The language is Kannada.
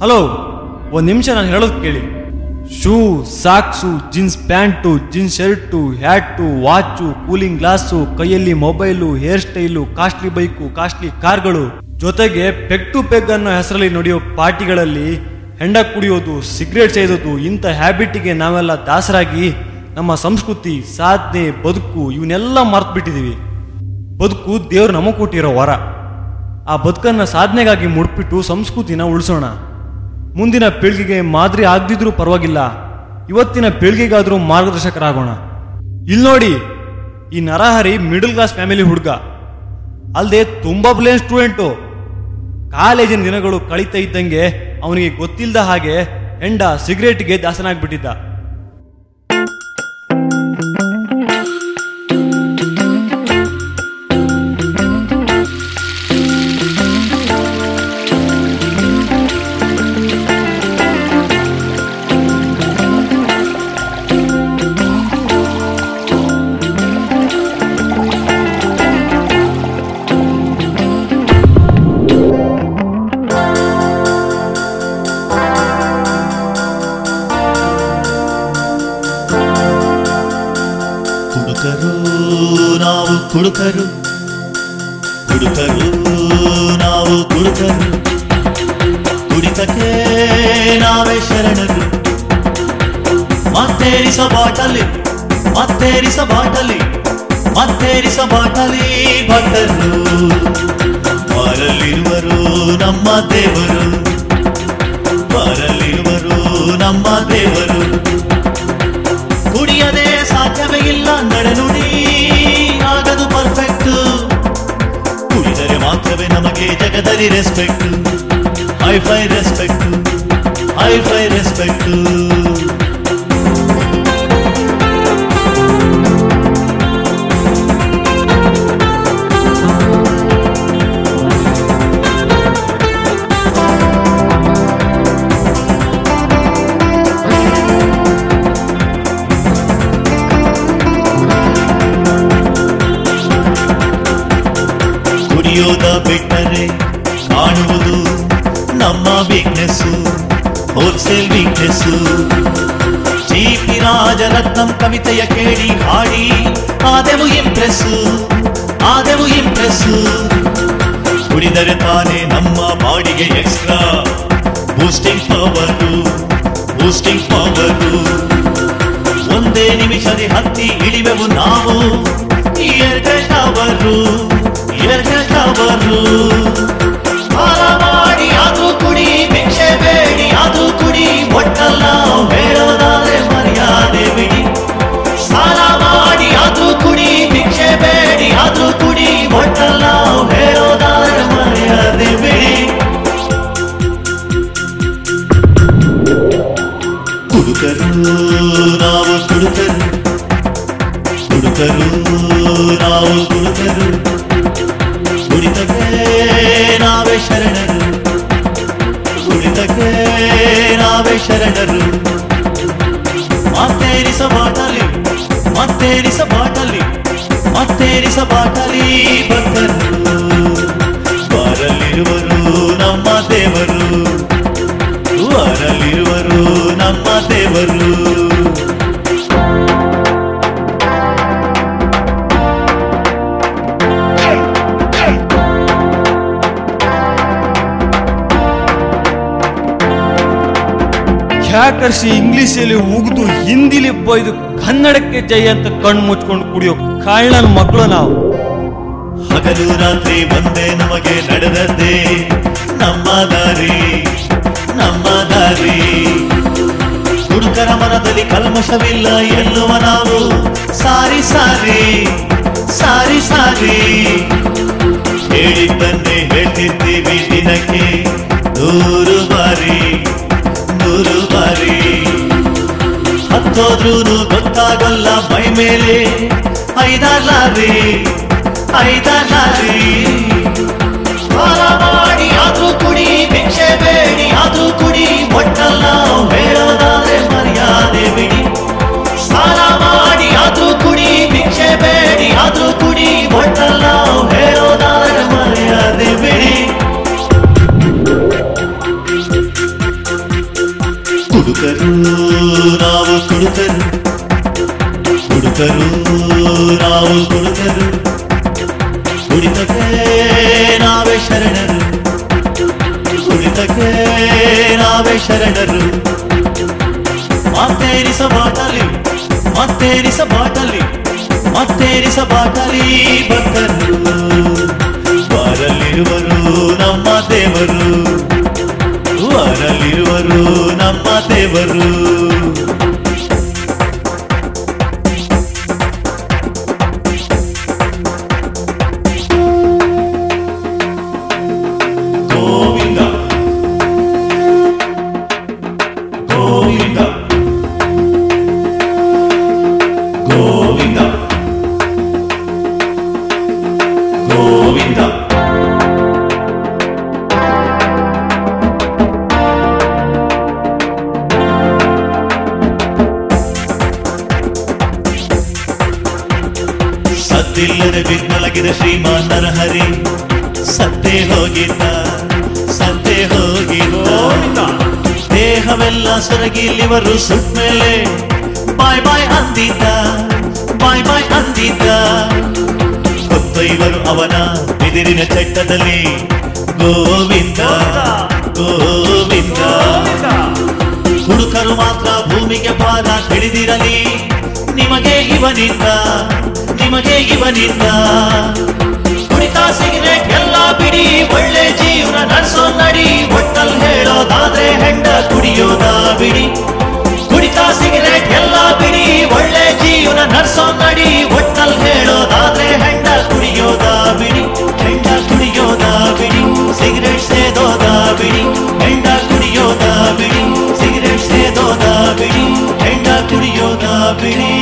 ಹಲೋ, ಒಂದು ನಿಮಿಷ ನಾನು ಹೇಳೋದು ಕೇಳಿ. Shoe, socks, jeans pant, jeans shirt, hat, watch, cooling glass, ಕೈಯಲ್ಲಿ mobile, hair style, costly bike, costly ಕಾರ್ಗಳು, ಜೊತೆಗೆ ಪೆಗ್ ಟು ಪೆಗ್ ಅನ್ನೋ ಹೆಸರಲ್ಲಿ ನಡೆಯೋ ಪಾರ್ಟಿಗಳಲ್ಲಿ ಹೆಂಡ ಕುಡಿಯೋದು, ಸಿಗರೇಟ್ ಸೇದೋದು, ಇಂಥ ಹ್ಯಾಬಿಟಿಗೆ ನಾವೆಲ್ಲ ದಾಸರಾಗಿ ನಮ್ಮ ಸಂಸ್ಕೃತಿ, ಸಾಧನೆ, ಬದುಕು ಇವನ್ನೆಲ್ಲ ಮರ್ತ್ಬಿಟ್ಟಿದೀವಿ. ಬದುಕು ದೇವ್ರು ನಮಗೆ ಕೊಟ್ಟಿರೋ ವರ. ಆ ಬದುಕನ್ನು ಸಾಧನೆಗಾಗಿ ಮುಡ್ಬಿಟ್ಟು ಸಂಸ್ಕೃತಿನ ಉಳಿಸೋಣ. ಮುಂದಿನ ಪೀಳಿಗೆಗೆ ಮಾದರಿ ಆಗದಿದ್ರೂ ಪರವಾಗಿಲ್ಲ, ಇವತ್ತಿನ ಪೀಳಿಗೆಗಾದ್ರೂ ಮಾರ್ಗದರ್ಶಕರಾಗೋಣ. ಇಲ್ಲಿ ನೋಡಿ, ಈ ನರಹರಿ ಮಿಡಲ್ ಕ್ಲಾಸ್ ಫ್ಯಾಮಿಲಿ ಹುಡುಗ ಅಲ್ಲದೆ ತುಂಬಾ ಬ್ಲೇನ್ ಸ್ಟೂಡೆಂಟು. ಕಾಲೇಜಿನ ದಿನಗಳು ಕಳೀತಾ ಇದ್ದಂಗೆ ಅವನಿಗೆ ಗೊತ್ತಿಲ್ಲದ ಹಾಗೆ ಹೆಂಡ ಸಿಗರೇಟ್ಗೆ ದಾಸನಾಗ್ಬಿಟ್ಟಿದ್ದ. ಹುಡುಕರು ಹುಡುಕರು ನಾವು ಹುಡುಕರು, ಕುಡಿತಕ್ಕೆ ನಾವೇ ಶರಣರು. ಮತ್ತೇರಿಸ ಬಾಟಲಿ, ಮತ್ತೇರಿಸ ಬಾಟಲಿ, ಮತ್ತೇರಿಸ ಬಾಟಲಿ ಭಕ್ತರು. ಬಾರಲ್ಲಿರುವರು ನಮ್ಮ ದೇವರು, ಬಾರಲ್ಲಿರುವರು ನಮ್ಮ ದೇವರು. ಕುಡಿಯದೆ ಸಾಧ್ಯವೇ ಇಲ್ಲ ನಡೆನುಡಿ, ಆಗದು ಪರ್ಫೆಕ್ಟ್. ಕುಡಿದರೆ ಮಾತ್ರವೇ ನಮಗೆ ಜಗದಲ್ಲಿ respect, hi fi respect, hi fi respect. ಕುಡಿಯೋದ ಬಿಟ್ಟರೆ ಕಾಣುವುದು ನಮ್ಮ weakness, wholesale weakness. G P. Rajaratnam ಕವಿತೆಯ ಕೇಳಿ ಹಾಡಿ ಆದೆವು ಇಂಪ್ರೆಸ್ಸು, ಆದೆವು ಇಂಪ್ರೆಸ್ಸು. ಕುಡಿದರೆ ತಾನೇ ನಮ್ಮ ಬಾಡಿಗೆ extra boosting power, boosting power. ಒಂದೇ ನಿಮಿಷದಲ್ಲಿ ಹತ್ತಿ ಇಳಿವೆವು ನಾವು ಏರ್ಗಟ್ಟವರು, ಏರ್ಗಟ್ಟವರು. ಹಾರ ಮಾಡಿ ಅದು ಕುಡಿ, ಭಿಕ್ಷೆ ಬೇಡಿ ಅದು ಕುಡಿ, ಒಟ್ಟಲ್ಲ ಹೇಳೋದಾದ್ರೆ ಮರ್ಯಾದೆ ಬಿಡಿ. ಸಾಲ ಮಾಡಿ ಅದು ಕುಡಿ, ಭಿಕ್ಷೆ ಬೇಡಿ ಅದು ಕುಡಿ, ಒಟ್ಟಲ್ಲ ಹೇಳೋದಾದ್ರೆ ಮರ್ಯಾದೆ ಬಿಡಿ. ಹುಡುಕರು ನಾವು ಹುಡುಕರು, ಹುಡುಕರು ನಾವು ಹುಡುಕರು. ಕುಡಿತಕ್ಕೆ ನಾವೇ ಶರಣರು, ಕುಡಿತಕ್ಕೆ ನಾವೇ ಶರಣರು. ಮತ್ತೇರಿಸ ಬಾಟಲಿ, ಮತ್ತೇರಿಸ ಬಾಟಲಿ, ಮತ್ತೇರಿಸ ಬಾಟಲಿ ಭಕ್ತರು. ಬಾರಲ್ಲಿರುವರು ನಮ್ಮ ದೇವರು, ಬಾರಲ್ಲಿರುವರು ನಮ್ಮ ದೇವರು. ಹ್ಯಾಕರ್ಸಿ ಇಂಗ್ಲಿಷಲ್ಲಿ ಉಗಿದು ಹಿಂದಿಲಿ ಬೈದು ಕನ್ನಡಕ್ಕೆ ಜೈ ಅಂತ ಕಣ್ಣು ಮುಚ್ಕೊಂಡು ಕುಡಿಯೋ ಕಾಳನ ಮಕ್ಕಳು ನಾವು. ಹಗಲು ರಾತ್ರಿ ಒಂದೇ ನಮಗೆ ನಡೆದದ್ದೇ ನಮ್ಮ ದಾರಿ, ನಮ್ಮ ದಾರಿ. ಹುಡುಕರ ಮನದಲ್ಲಿ ಕಲ್ಮಶವಿಲ್ಲ ಎನ್ನುವ ನಾವು ಸಾರಿ ಸಾರಿ, ಸಾರಿ ಸಾರಿ. ಹೇಳಿದ್ದನ್ನೇ ಹೇಳ್ತಿರ್ತೀವಿ ದಿನಕ್ಕೆ 100 ಬಾರಿ, 100 ಬಾರಿ. ಹತ್ತೋದ್ರೂ ಗೊತ್ತಾಗಲ್ಲ ಮೈ ಮೇಲೆ 5 ಲಾರಿ, 5 ಲಾರಿ. ಹಾರ ಮಾಡಿ ಆದ್ರೂ ಕುಡಿ, ಭಿಕ್ಷೆ ಬೇಡಿ ಆದ್ರೂ ಕುಡಿ, ಒಟ್ಟಲ್ಲ ಹೇಳೋದಾದ್ರೆ ಮರ್ಯಾದೆ ಬಿಡಿ. ಸಾಲ ಮಾಡಿ ಆದ್ರೂ ಕುಡಿ, ಭಿಕ್ಷೆ ಬೇಡಿ ಆದ್ರೂ ಕುಡಿ, ಒಟ್ಟಲ್ಲ ಹೇಳೋದಾದ್ರೆ ಮರ್ಯಾದೆ ಬಿಡಿ. ನಾವು ಕುಡುಕರು ಕುಡುಕರು ನಾವು ಕುಡುಕರು ಕುಡಿತಕ್ಕೆ ನಾವೇ ಶರಣರು ಕುಡಿತಕ್ಕೆ ನಾವೇ ಶರಣರು ಮತ್ತೇರಿಸ ಬಾಟಲಿ ಮತ್ತೇರಿಸ ಬಾಟಲಿ ಮತ್ತೇರಿಸ ಬಾಟಲಿ ಭಕ್ತರು ಬಾರಲ್ಲಿರುವರು ನಮ್ಮ ದೇವರು ಬಾರಲ್ಲಿರುವರು ನಮ್ಮ ದೇವರು ಸದ್ದಿಲ್ಲದೆ ಬಿದ್ದೊಳಗಿದ ಶ್ರೀಮಾನ್ ನರಹರಿ ಸತ್ತೇ ಹೋಗಿದ್ದ ದೇಹವೆಲ್ಲ ಸೊರಗಿಲಿವರು ಸುಟ್ಮೇಲೆ ಬಾಯ್ ಬಾಯ್ ಅಂದಿದ್ದ ಹೊತ್ತೊಯ್ವರು ಅವನ ಬಿದಿರಿನ ಚಟ್ಟದಲ್ಲಿ ಗೋವಿಂದ ಗೋವಿಂದ ಹುಡುಕರು ಮಾತ್ರ ಭೂಮಿಗೆ ಪಾದ ತಿಳಿದಿರಲಿ ನಿಮಗೆ ಇವನಿಂದ ಕುಡಿತ ಸಿಗರೇಟ್ ಎಲ್ಲ ಬಿಡಿ ಒಳ್ಳೆ ಜೀವನ ನಡೆಸೋ ನಡಿ ಒಟ್ಟಲ್ ಹೇಳೋದಾದ್ರೆ ಹೆಂಡ ಕುಡಿಯೋದ ಬಿಡಿ ಕುಡಿತ ಸಿಗರೇಟ್ ಎಲ್ಲ ಬಿಡಿ ಒಳ್ಳೆ ಜೀವನ ನಡೆಸೋ ನಡಿ ಒಟ್ಟಲ್ ಹೇಳೋದಾದ್ರೆ ಹೆಂಡ ಕುಡಿಯೋದ ಬಿಡಿ ಹೆಂಡ ಕುಡಿಯೋದ ಬಿಡಿ ಸಿಗರೇಟ್ ಸೇದೋದ ಬಿಡಿ ಹೆಂಡ ಕುಡಿಯೋದ ಬಿಡಿ ಸಿಗರೇಟ್ ಸೇದೋದ ಬಿಡಿ ಹೆಂಡ ಕುಡಿಯೋದ ಬಿಡಿ